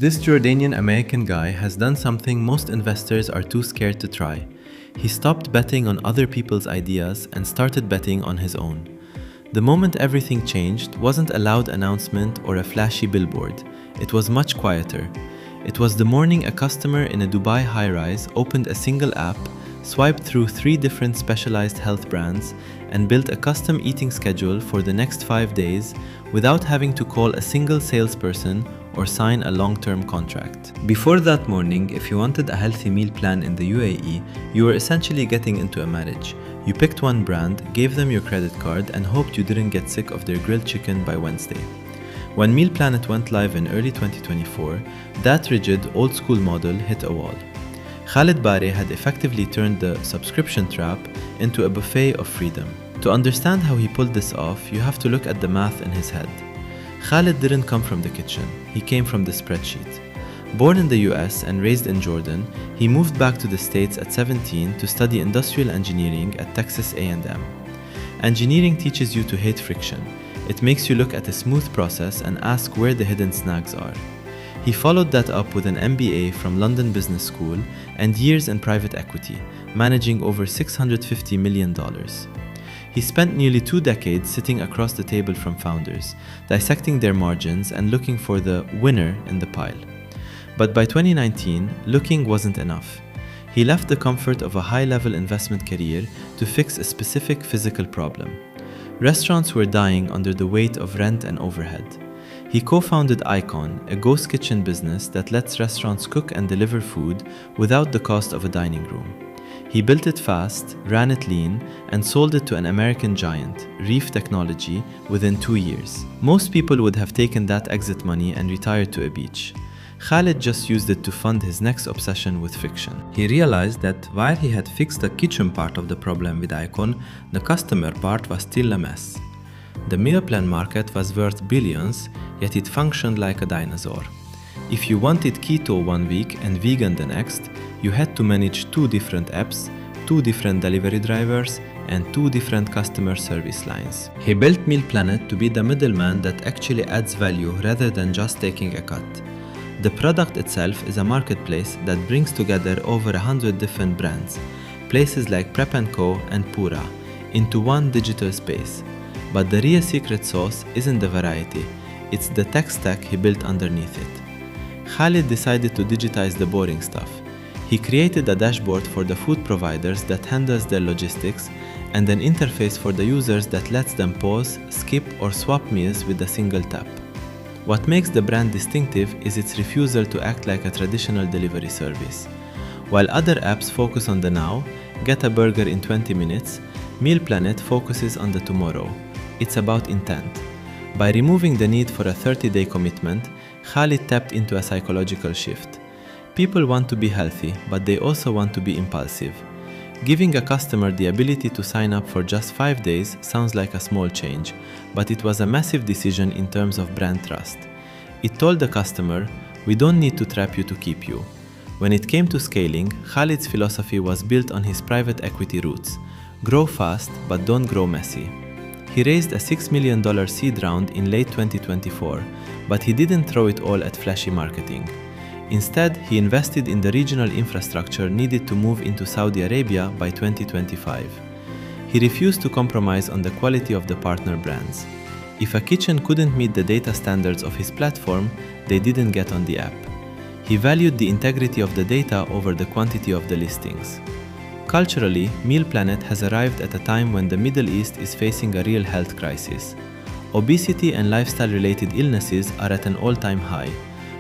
This Jordanian-American guy has done something most investors are too scared to try. He stopped betting on other people's ideas and started betting on his own. The moment everything changed wasn't a loud announcement or a flashy billboard. It was much quieter. It was the morning a customer in a Dubai high-rise opened a single app, swiped through 3 different specialized health brands, and built a custom eating schedule for the next 5 days without having to call a single salesperson or sign a long-term contract. Before that morning, if you wanted a healthy meal plan in the UAE, you were essentially getting into a marriage. You picked one brand, gave them your credit card, and hoped you didn't get sick of their grilled chicken by Wednesday. When Meal Planet went live in early 2024, that rigid, old-school model hit a wall. Khalid Baareh had effectively turned the subscription trap into a buffet of freedom. To understand how he pulled this off, you have to look at the math in his head. Khalid didn't come from the kitchen, he came from the spreadsheet. Born in the US and raised in Jordan, he moved back to the States at 17 to study industrial engineering at Texas A&M. Engineering teaches you to hate friction. It makes you look at a smooth process and ask where the hidden snags are. He followed that up with an MBA from London Business School and years in private equity, managing over $650 million. He spent nearly 2 decades sitting across the table from founders, dissecting their margins and looking for the winner in the pile. But by 2019, looking wasn't enough. He left the comfort of a high-level investment career to fix a specific physical problem. Restaurants were dying under the weight of rent and overhead. He co-founded Icon, a ghost kitchen business that lets restaurants cook and deliver food without the cost of a dining room. He built it fast, ran it lean, and sold it to an American giant, Reef Technology, within 2 years. Most people would have taken that exit money and retired to a beach. Khalid just used it to fund his next obsession with fiction. He realized that while he had fixed the kitchen part of the problem with Icon, the customer part was still a mess. The meal plan market was worth billions, yet it functioned like a dinosaur. If you wanted keto 1 week and vegan the next, you had to manage 2 different apps, 2 different delivery drivers, and 2 different customer service lines. He built Meal Planet to be the middleman that actually adds value rather than just taking a cut. The product itself is a marketplace that brings together over 100 different brands, places like Prep & Co. and Pura, into one digital space. But the real secret sauce isn't the variety, it's the tech stack he built underneath it. Khalid decided to digitize the boring stuff. He created a dashboard for the food providers that handles their logistics and an interface for the users that lets them pause, skip, or swap meals with a single tap. What makes the brand distinctive is its refusal to act like a traditional delivery service. While other apps focus on the now, get a burger in 20 minutes, Meal Planet focuses on the tomorrow. It's about intent. By removing the need for a 30-day commitment, Khalid tapped into a psychological shift. People want to be healthy, but they also want to be impulsive. Giving a customer the ability to sign up for just 5 days sounds like a small change, but it was a massive decision in terms of brand trust. It told the customer, "We don't need to trap you to keep you." When it came to scaling, Khalid's philosophy was built on his private equity roots. Grow fast, but don't grow messy. He raised a $6 million seed round in late 2024, but he didn't throw it all at flashy marketing. Instead, he invested in the regional infrastructure needed to move into Saudi Arabia by 2025. He refused to compromise on the quality of the partner brands. If a kitchen couldn't meet the data standards of his platform, they didn't get on the app. He valued the integrity of the data over the quantity of the listings. Culturally, Meal Planet has arrived at a time when the Middle East is facing a real health crisis. Obesity and lifestyle-related illnesses are at an all-time high,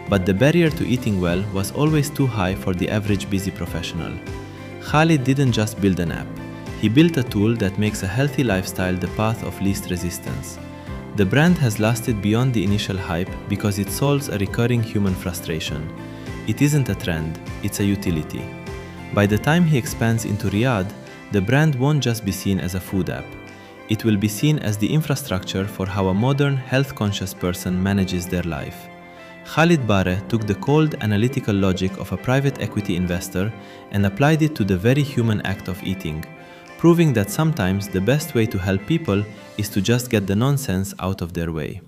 but the barrier to eating well was always too high for the average busy professional. Khalid didn't just build an app. He built a tool that makes a healthy lifestyle the path of least resistance. The brand has lasted beyond the initial hype because it solves a recurring human frustration. It isn't a trend, it's a utility. By the time he expands into Riyadh, the brand won't just be seen as a food app. It will be seen as the infrastructure for how a modern, health-conscious person manages their life. Khalid Baareh took the cold, analytical logic of a private equity investor and applied it to the very human act of eating, proving that sometimes the best way to help people is to just get the nonsense out of their way.